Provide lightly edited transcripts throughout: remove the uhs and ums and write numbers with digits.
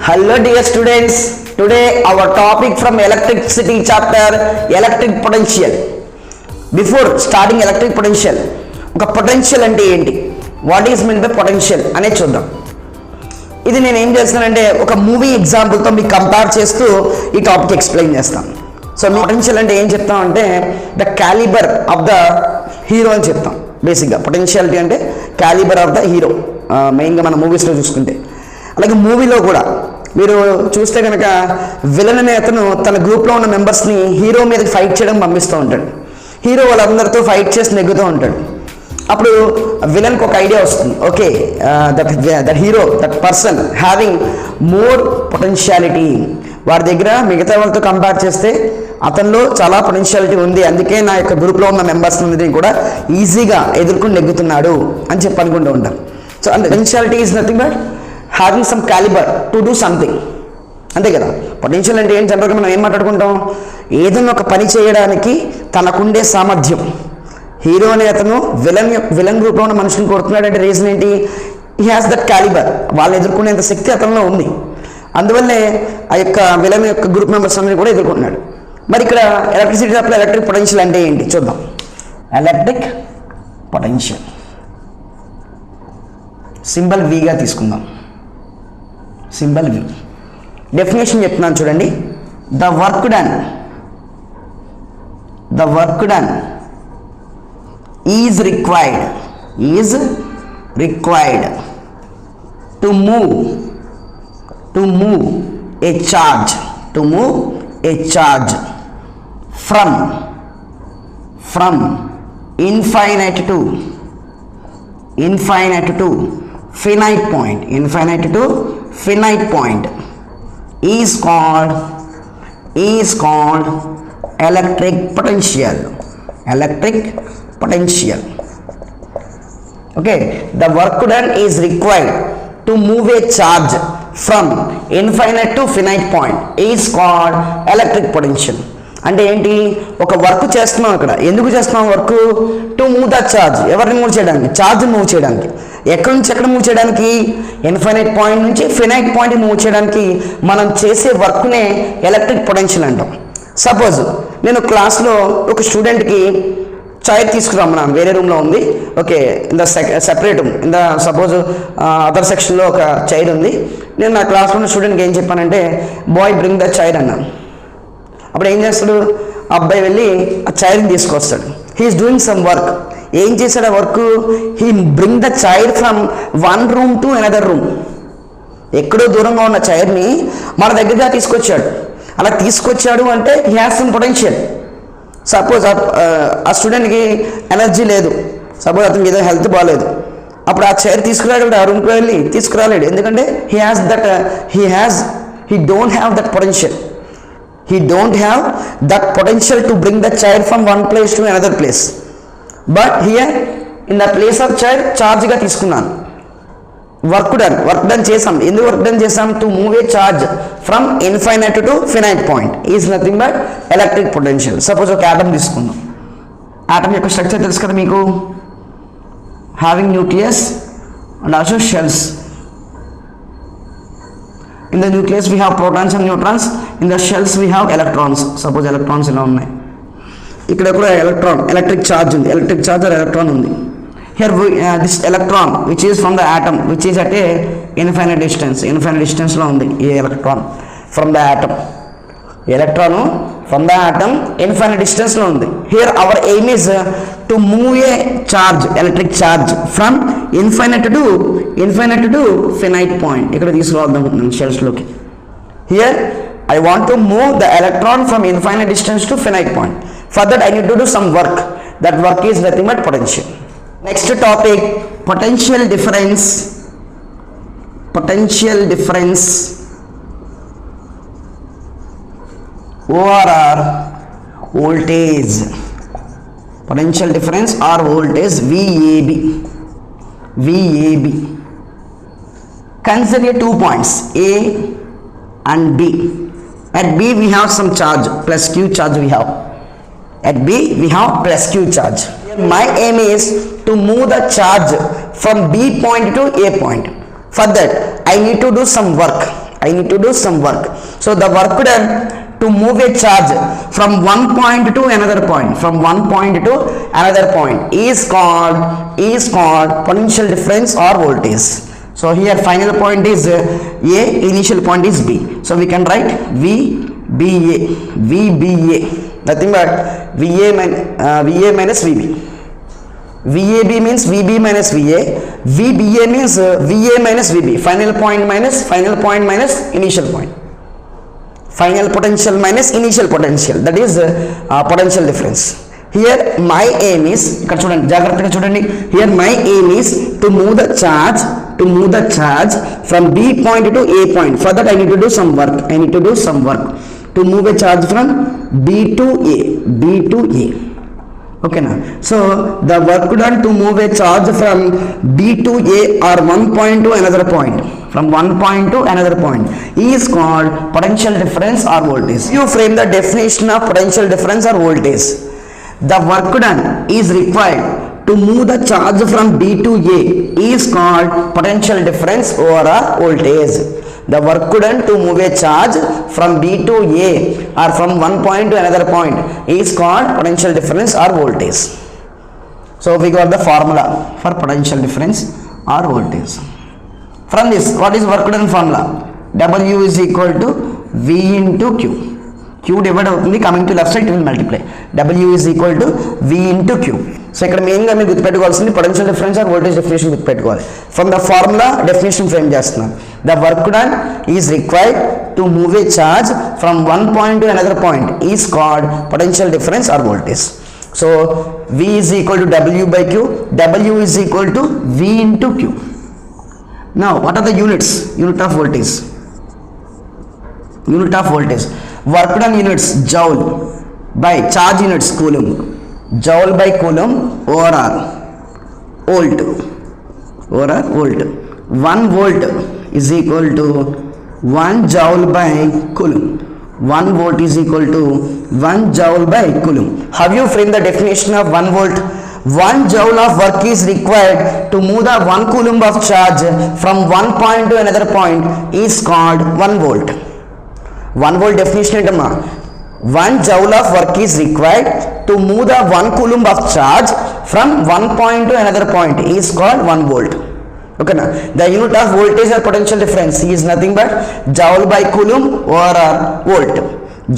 Hello dear students, today our topic from electricity chapter, electric potential. Before starting electric potential, ఒక potential అంటే ఏంటి, what is mean by potential అనేది చూద్దాం. ఇది నేను ఏం చేస్తానంటే ఒక మూవీ ఎగ్జాంపుల్తో మీకు కంపేర్ చేస్తూ ఈ టాపిక్ ఎక్స్ప్లెయిన్ చేస్తాను. సో మీ పొటెన్షియల్ అంటే ఏం చెప్తాం అంటే the calibre of the hero అని చెప్తాం. బేసిక్గా పొటెన్షియాలిటీ అంటే క్యాలిబర్ ఆఫ్ ద హీరో, మెయిన్గా మన మూవీస్లో చూసుకుంటే. అలాగే మూవీలో కూడా మీరు చూస్తే కనుక విలన్ అనే అతను తన గ్రూప్లో ఉన్న మెంబర్స్ని హీరో మీద ఫైట్ చేయడం పంపిస్తూ ఉంటాడు. హీరో వాళ్ళందరితో ఫైట్ చేసి నెగ్గుతూ ఉంటాడు. అప్పుడు విలన్కి ఒక ఐడియా వస్తుంది, okay that hero that person having more potentiality, వారి దగ్గర మిగతా వాళ్ళతో కంపేర్ చేస్తే అతనిలో చాలా పొటెన్షియాలిటీ ఉంది, అందుకే నా యొక్క గ్రూప్లో ఉన్న మెంబర్స్ అందరినీ కూడా ఈజీగా ఎదుర్కొని నెగ్గుతున్నాడు అని చెప్పి అనుకుంటూ ఉంటాం. So and potentiality is nothing but having some calibre to do something, అంతే కదా. పొటెన్షియల్ అంటే ఏం జనరల్గా మనం ఏం మాట్లాడుకుంటాం, ఏదైనా ఒక పని చేయడానికి తనకుండే సామర్థ్యం. హీరో అనే అతను విలన్ గ్రూప్లో ఉన్న మనుషులను కొడుతున్నాడు అంటే రీజన్ ఏంటి, హీ హ్యాస్ దట్ క్యాలిబర్, వాళ్ళు ఎదుర్కొనేంత శక్తి అతనిలో ఉంది. అందువల్లే ఆ యొక్క విలన్ యొక్క గ్రూప్ మెంబర్స్ అందరినీ కూడా ఎదుర్కొంటున్నాడు. మరి ఇక్కడ ఎలక్ట్రిసిటీ అప్పుడు ఎలక్ట్రిక్ పొటెన్షియల్ అంటే ఏంటి చూద్దాం. ఎలక్ట్రిక్ పొటెన్షియల్ సింబల్ విగా తీసుకుందాం. సింబల్ వి. డెఫినేషన్ చెప్తున్నాను చూడండి. The work done is required to move A charge from infinite to finite point is called electric potential. Okay, the work done is required to move a charge from infinite to finite point is called electric potential. అంటే ఏంటి, ఒక work చేస్తున్నాం. ఇక్కడ ఎందుకు చేస్తున్నాం work, to move the charge, ఎవరిని move చేయడానికి, charge move చేయడానికి. ఎక్కడి నుంచి ఎక్కడ మూవ్ చేయడానికి, ఇన్ఫైనైట్ పాయింట్ నుంచి ఫినైట్ పాయింట్ మూవ్ చేయడానికి మనం చేసే వర్క్నే ఎలక్ట్రిక్ పొటెన్షియల్ అంటాం. సపోజ్ నేను క్లాస్లో ఒక స్టూడెంట్కి చైర్ తీసుకురమ్మన్నాను, వేరే రూమ్లో ఉంది. Okay, in the separate room, in the suppose other సెక్షన్లో ఒక చైర్ ఉంది. నేను నా క్లాస్లో ఉన్న స్టూడెంట్కి ఏం చెప్పానంటే బాయ్ బ్రింగ్ ద చైర్ అన్నాను. అప్పుడు ఏం చేస్తాడు, అబ్బాయి వెళ్ళి ఆ చైర్ని తీసుకొస్తాడు. He is doing some work. ఏం చేశాడు ఆ work, he bring the chair from one room to another room. ఎక్కడో దూరంగా ఉన్న చైర్ని మన దగ్గరగా తీసుకొచ్చాడు. అలా తీసుకొచ్చాడు అంటే he has some potential. Suppose ఆ స్టూడెంట్కి ఎనర్జీ లేదు, సపోజ్ అతనికి ఏదో హెల్త్ బాగాలేదు, అప్పుడు ఆ చైర్ తీసుకురాడు, ఆ రూమ్కి వెళ్ళి తీసుకురాలేడు. ఎందుకంటే he don't have that potential. He don't have that potential to bring the chair from one place to another place. But here in the place of chair charge గా తీసుకున్నాను. వర్క్ డన్ చేసాం. ఎందుకు work done చేసాం, to move a charge from infinite to finite point is nothing but electric potential. Suppose ఒక atom తీసుకుందాం. Atom యొక్క structure తెలుసు కదా మీకు, having nucleus and also shells. In the nucleus we have protons and neutrons, in the shells we have electrons. Suppose electrons ఇలా ఉన్నాయి, ఇక్కడ కూడా ఎలక్ట్రాన్, ఎలక్ట్రిక్ ఛార్జ్ ఉంది, ఎలక్ట్రిక్ ఛార్జ్ ఆర్ ఎలక్ట్రాన్ ఉంది. Here this electron which is from the atom which is at a infinite distance లో ఉంది ఈ electron from the atom. Electron from the atom infinite distance లో ఉంది. Here our aim is to move a charge, electric charge from infinite to finite point. ఇక్కడ తీసుకురావద్దాం shells లోకి. Here I want to move the electron from infinite distance to finite point. For that I need to do some work. That work is nothing but potential. Next topic, potential difference OR voltage. Potential difference or voltage VAB. Consider 2 points A and B. At B we have some charge, plus Q charge we have. At B we have plus Q charge. My aim is to move the charge from B point to A point. For that I need to do some work. I need to do some work. So the work done to move a charge from one point to another point, from one point to another point is called potential difference or voltage. So here final point is A, initial point is B. So we can write VBA, nothing but VA minus VB. VAB means VB minus VA, VBA means VA minus VB, final point minus initial point, final potential minus initial potential, that is potential difference. Here my aim is, ఇక్కడ చూడండి జాగ్రత్తగా చూడండి, here my aim is to move the charge from B point to A point. For that I need to do some work, to move a charge from B to A. Okay now, so the work done to move a charge from B to A or one point to another point, from one point to another point is called potential difference or voltage. You frame the definition of potential difference or voltage. The work done is required to move the charge from B to A is called potential difference or voltage. The work done to move a charge from B to A or from one point to another point is called potential difference or voltage. So we got the formula for potential difference or voltage. From this, what is work done formula? W is equal to V into Q. Q divided అవుతుంది, coming to left side it will multiply. W is equal to V into Q. So ఇక్కడ మెయిన్గా మీరు గుర్తుపెట్టుకోవాల్సింది potential difference or voltage definition గుర్తుపెట్టుకోవాలి. From the formula definition frame చేస్తున్నాం. The work done is required to move a charge from one point to another point is called potential difference or voltage. So V is equal to W by Q, W is equal to V into Q. Now what are the units? Unit of voltage. Work done units joule by charge units coulomb. Joule by coulomb over R, volt. 1 volt is equal to 1 joule by coulomb. 1 volt is equal to 1 joule by coulomb. Have you framed the definition of 1 volt? 1 joule of work is required to move the 1 coulomb of charge from one point to another point is called 1 volt. 1 volt definition ఏంటమ్మా? 1 joule of work is required to move the 1 coulomb of charge from one point to another point is called 1 volt. Okay na? The unit of voltage or potential difference is nothing but joule by coulomb over volt.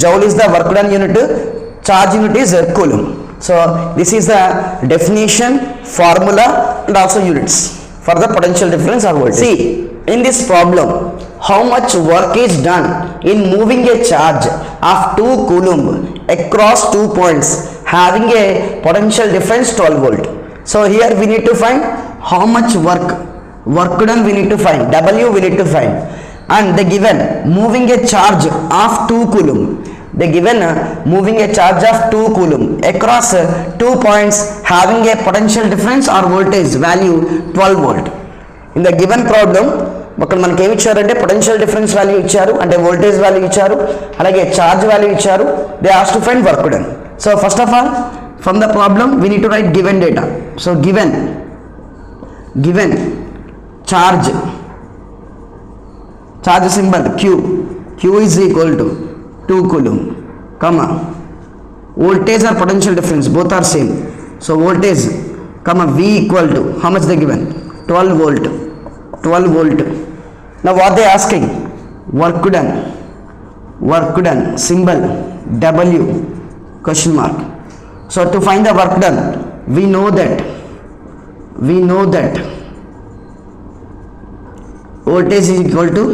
Joule is the work done unit, charge unit is coulomb. So this is the definition, formula and also units for the potential difference or voltage. See, in this problem, how much work is done in moving a charge of 2 coulomb across 2 points having a potential difference 12 volt. So here we need to find how much work done we need to find, W we need to find, and the given moving a charge of 2 coulomb, moving a charge of 2 coulomb across 2 points having a potential difference or voltage value 12 volt. In the given problem అక్కడ మనకి ఏమి ఇచ్చారంటే potential difference value ఇచ్చారు, అంటే voltage value ఇచ్చారు, అలాగే charge value ఇచ్చారు. They ask to find work done. So first of all from the problem we need to right given data. So given charge symbol Q is equal to 2 coulomb, comma voltage or potential difference both are same. So voltage comma V equal to how much they given? 12 volt. Now what they asking? Work done symbol W question mark. So to find the work done, we know that voltage is equal to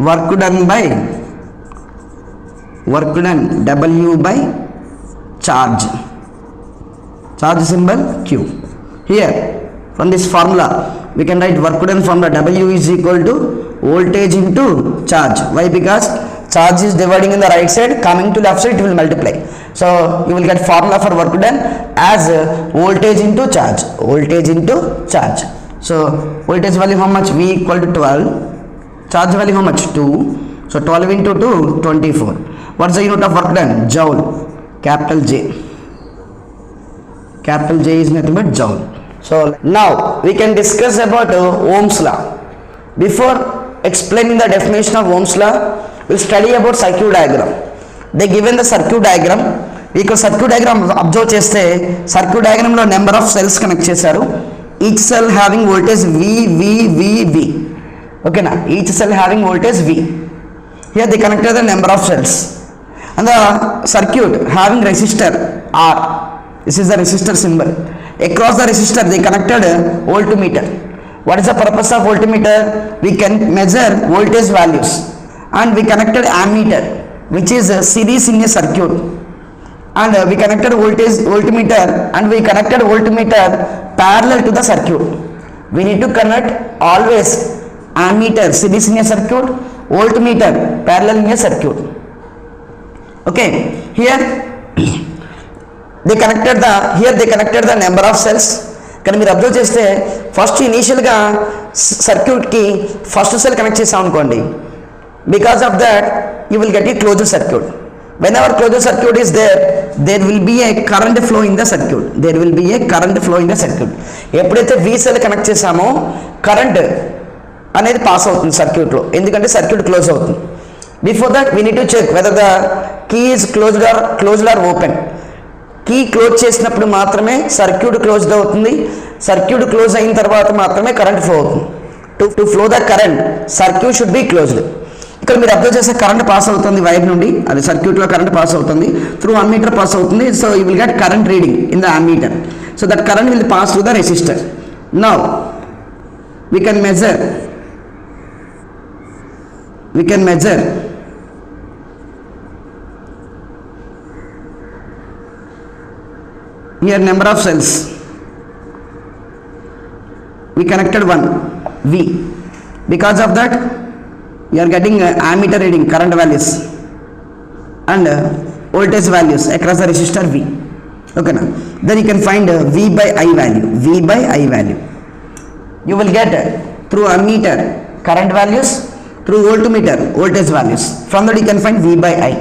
work done W by charge symbol Q. Here from this formula we can write work done from the W is equal to voltage into charge. Why? Because charge is dividing in the right side, coming to left side it will multiply. So you will get formula for work done as voltage into charge. So voltage value how much? V equal to 12. Charge value how much? 2. So 12 into 2, 24. What's the unit of work done? Joule. Capital J is nothing but joule. So now we can discuss about Ohm's law. Before explaining the definition of Ohm's law, we'll study about circuit diagram. They given the circuit diagram. మీకు circuit diagram observe చేస్తే circuit డయాగ్రామ్లో number of cells connect చేశారు. Each cell having voltage V. ఓకేనా, each cell having voltage V. Here the connected the number of cells and the circuit having resistor R. This is the resistor symbol. Across the resistor the connected voltmeter. What is the purpose of voltmeter? We can measure voltage values, and we connected ammeter, which is a series in a circuit, and we connected voltmeter, and we connected voltmeter parallel to the circuit. We need to connect always ammeter series in a circuit, voltmeter parallel in a circuit. Okay, here they connected the number of cells. కానీ మీరు observe చేస్తే first ఇనీషియల్గా సర్క్యూట్కి first cell connect చేసాం అనుకోండి. Because of that you will get a closed circuit. When our closed circuit is there will be a current flow in the circuit. ఎప్పుడైతే we cell connect చేసామో current అనేది pass అవుతుంది సర్క్యూట్లో, ఎందుకంటే circuit close అవుతుంది. Before that we need to check whether the key is closed or open. Key close చేసినప్పుడు మాత్రమే circuit closed అవుతుంది. సర్క్యూట్ క్లోజ్ అయిన తర్వాత మాత్రమే కరెంట్ ఫ్లో అవుతుంది. To flow the current circuit should be closed. ఇక్కడ మీరు అబ్జర్వ్ చేస్తే కరెంట్ పాస్ అవుతుంది వైర్ నుండి, అది సర్క్యూట్లో కరెంట్ పాస్ అవుతుంది, త్రూ అమ్మీటర్ పాస్ అవుతుంది. So you will get current reading in the ammeter. So that current will pass to the resistor. Now we can measure here number of cells. We connected one V. Because of that you are getting ammeter reading, current values and voltage values across the resistor V. Okay, now then you can find V by I value. You will get through ammeter current values, through voltmeter voltage values. From that you can find V by I.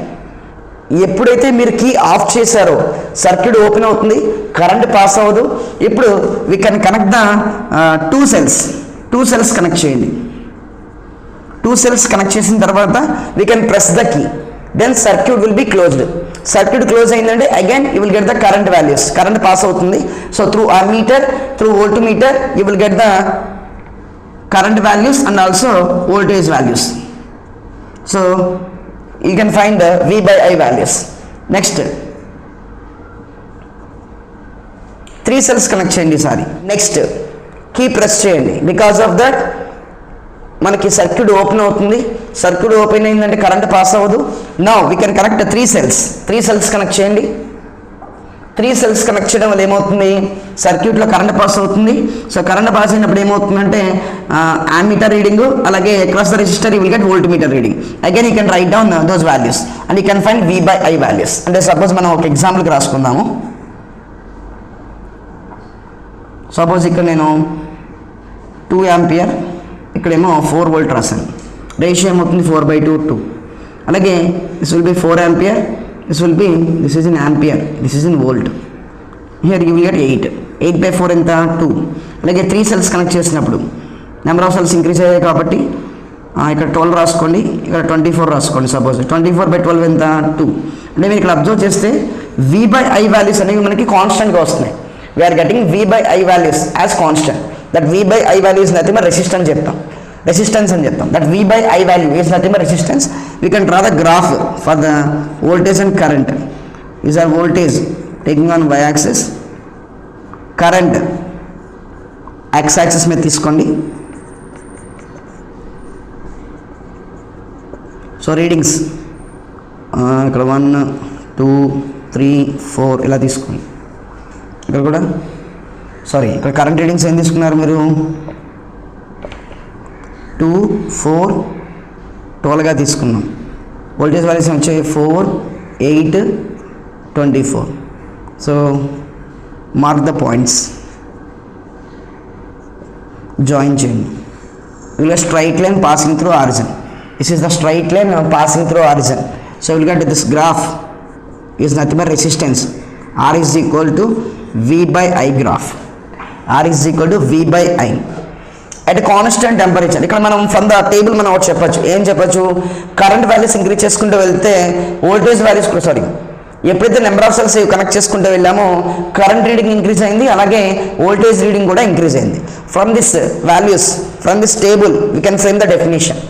ఎప్పుడైతే మీరు key off చేశారో circuit open అవుతుంది, current pass అవ్వదు. ఇప్పుడు we can connect the two cells connect చేయండి. Two cells connect చేసిన తర్వాత we can press the key, then circuit will be closed. Circuit close అయిందంటే again you will get the current values, current pass అవుతుంది. So through ammeter, through voltmeter you will get the current values and also voltage values. So you can find the V by I values. Next 3 cells connect చేయండి sorry. Next key press చేయండి. Because of that మనకి circuit open అవుతుంది. Circuit open అయిందంటే current pass అవ్వదు. Now we can connect 3 cells connect చేయండి. 3 cells connect చేయడం వల్ల ఏమవుతుంది, సర్క్యూట్లో కరెంట్ పాస్ అవుతుంది. సో కరెంట్ పాస్ అయినప్పుడు ఏమవుతుందంటే అమ్మీటర్ రీడింగ్, అలాగే across the resistor you will get voltmeter reading. Again you can write down those values and you can find V by I values. అంటే suppose మనం ఒక ఎగ్జాంపుల్కి రాసుకుందాము. Suppose ఇక్కడ నేను 2 ఆంపియర్, ఇక్కడేమో 4 వోల్ట్ రాశాను. రేషియో ఏమవుతుంది 4/2. అలాగే this will be 4 ampere, this is in ampere, this is in volt. Here you will get 8/4 ఎంత 2. అలాగే 3 cells కనెక్ట్ చేసినప్పుడు నెంబర్ ఆఫ్ సెల్స్ ఇంక్రీజ్ అయ్యాయి కాబట్టి ఇక్కడ 12 రాసుకోండి, ఇక్కడ 24 రాసుకోండి. సపోజ్ 24/12 ఎంత 2. అంటే మీరు ఇక్కడ అబ్జర్వ్ చేస్తే V by I వాల్యూస్ అనేవి మనకి కాన్స్టెంట్గా వస్తున్నాయి. We are getting V by I values as constant. That V by I values nothing but resistance అని చెప్తాం. That V by I value is nothing but resistance. We can draw the graph for the voltage and current. These are voltage taking on y axis, current x axis में తీసుకోండి. So readings ఇక్కడ 1 2 3 4 ఇలా తీసుకోండి. ఇక్కడ కూడా ఇక్కడ current readings ఏం తీసుకున్నారు మీరు 2 4 12గా తీసుకున్నాం. వోల్టేజ్ వాల్యూస్ వచ్చాయి 4 8 24. So mark the points, join చేయండి. ఇలా straight line passing through origin. This is the straight line passing through origin. So will get this graph is nothing but resistance. R is equal to V by I graph. R is equal to V by I. At a constant temperature, ఇక్కడ మనం from the table మనం ఒకటి చెప్పచ్చు. ఏం చెప్పచ్చు? Current values increase చేసుకుంటూ వెళ్తే voltage values ఎప్పుడైతే నెంబర్ ఆఫ్ సెల్స్ కనెక్ట్ చేసుకుంటూ వెళ్ళామో కరెంట్ రీడింగ్ ఇంక్రీజ్ అయింది, అలాగే వోల్టేజ్ రీడింగ్ కూడా ఇంక్రీజ్ అయింది. From this values, from this table we can frame the definition.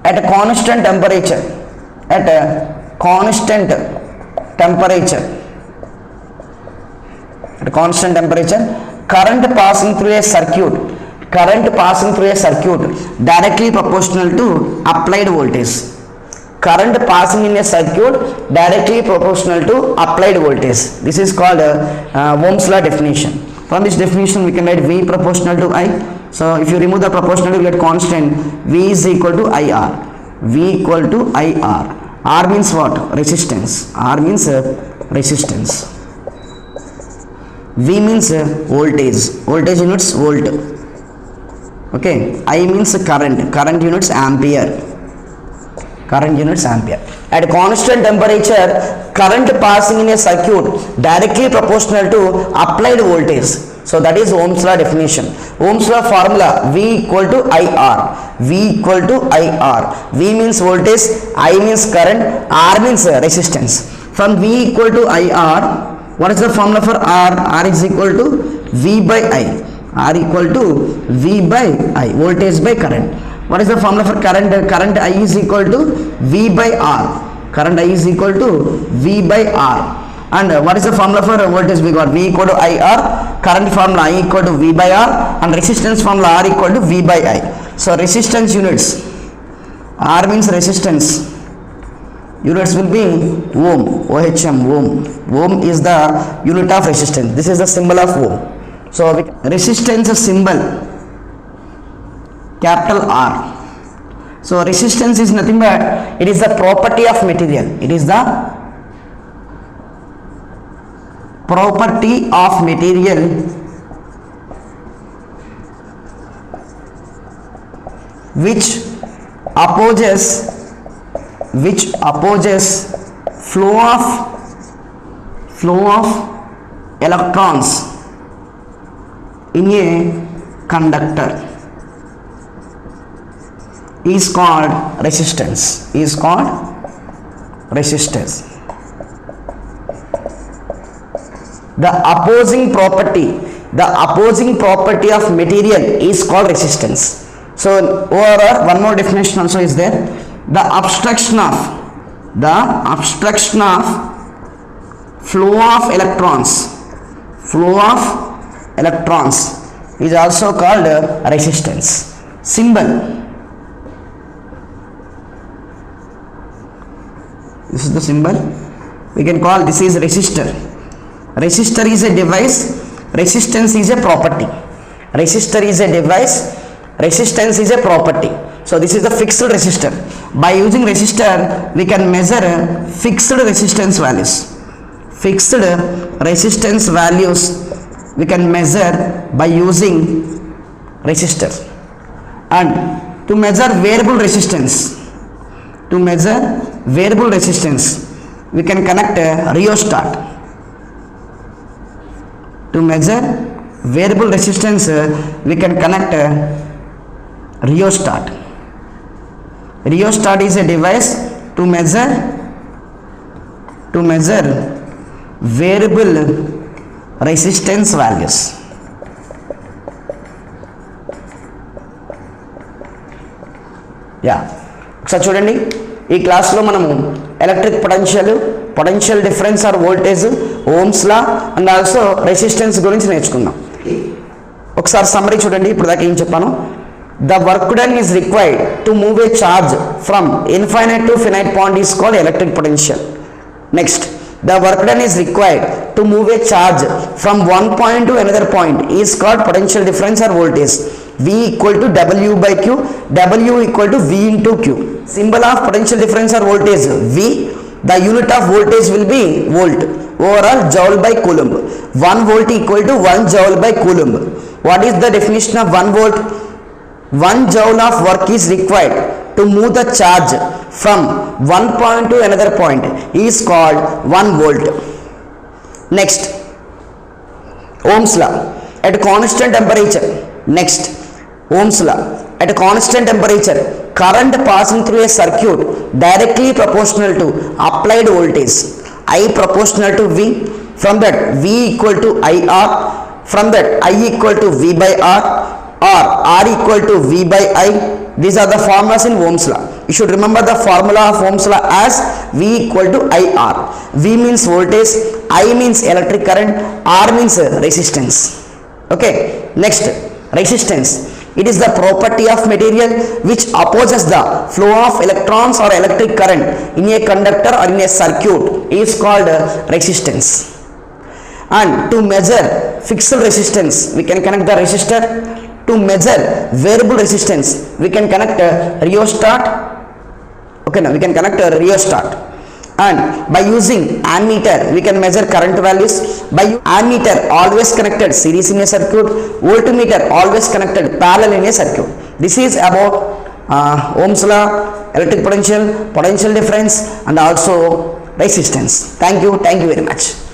at a constant temperature, at a constant temperature, at a constant temperature, current passing through a circuit, current passing through a circuit directly proportional to applied voltage. Current passing in a circuit directly proportional to applied voltage. This is called Ohm's law definition. From this definition we can write V proportional to I. So if you remove the proportional, you get constant. V is equal to IR. V equal to IR. R means what? Resistance. R means resistance. V means voltage. Voltage units volt. Okay. I means current. Current units ampere. Current units ampere. At constant temperature, current passing in a circuit directly proportional to applied voltage. So that is Ohm's law definition. Ohm's law formula: V equal to IR. V equal to IR. V means voltage, I means current, R means resistance. From V equal to IR, what is the formula for R? R is equal to V by I. R equal to V by I. Voltage by current. What is the formula for current? Current I is equal to V by R. Current I is equal to V by R. And what is the formula for voltage? We got V equal to IR, current formula I equal to V by R, and resistance formula R equal to V by I. So resistance units, R means resistance, units will be ohm, OHM, ohm. Ohm is the unit of resistance. This is the symbol of ohm. So resistance symbol, capital R. So resistance is nothing but it is the property of material. It is the property of material which opposes flow of electrons in a conductor is called resistance. Is called resistance. The opposing property of material is called resistance. So over one more definition also is there. The obstruction of flow of electrons is also called resistance. Symbol, this is the symbol. We can call this is resistor. Resistor is a device, resistance is a property. Resistor is a device, resistance is a property. So this is the fixed resistor. By using resistor, we can measure fixed resistance values. Fixed resistance values we can measure by using resistor. And to measure variable resistance, we can connect a rheostat. To measure variable resistance, we can connect a rheostat. Rheostat is a device to measure variable resistance values. ఒకసారి చూడండి, ఈ క్లాస్లో మనము electric potential difference or voltage, ohm's law and also resistance గురించి నేర్చుకుందాం. ఒకసారి summary చూడండి. ఇప్పుడు దాకా ఏం చెప్పాను? The work done is required to move a charge from infinite to finite point is called electric potential. Next, the work done is required to move a charge from one point to another point is called potential difference or voltage. V equal to W by Q, W equal to V into Q. Symbol of potential difference or voltage V. The unit of voltage will be volt, overall joule by coulomb. 1 volt equal to 1 joule by coulomb. What is the definition of 1 volt? 1 joule of work is required to move the charge from one point to another point is called 1 volt. Next, Ohm's law. at constant temperature. Next, Ohm's law. At a constant temperature, current passing through a circuit directly proportional to applied voltage. I proportional to V. From that, V equal to IR. From that, I equal to V by R, or R equal to V by I. These are the formulas in Ohm's law. You should remember the formula of Ohm's law as V equal to IR. V means voltage, I means electric current, R means resistance. Okay, next, resistance. It is the property of material which opposes the flow of electrons or electric current in a conductor or in a circuit is called resistance. And to measure fixed resistance, we can connect the resistor. To measure variable resistance, we can connect a rheostat. Okay, now we can connect a rheostat. And by using ammeter, we can measure current values. By ammeter always connected series in a circuit, voltmeter always connected parallel in a circuit. This is about Ohm's law, electric potential, potential difference, and also resistance. Thank you very much.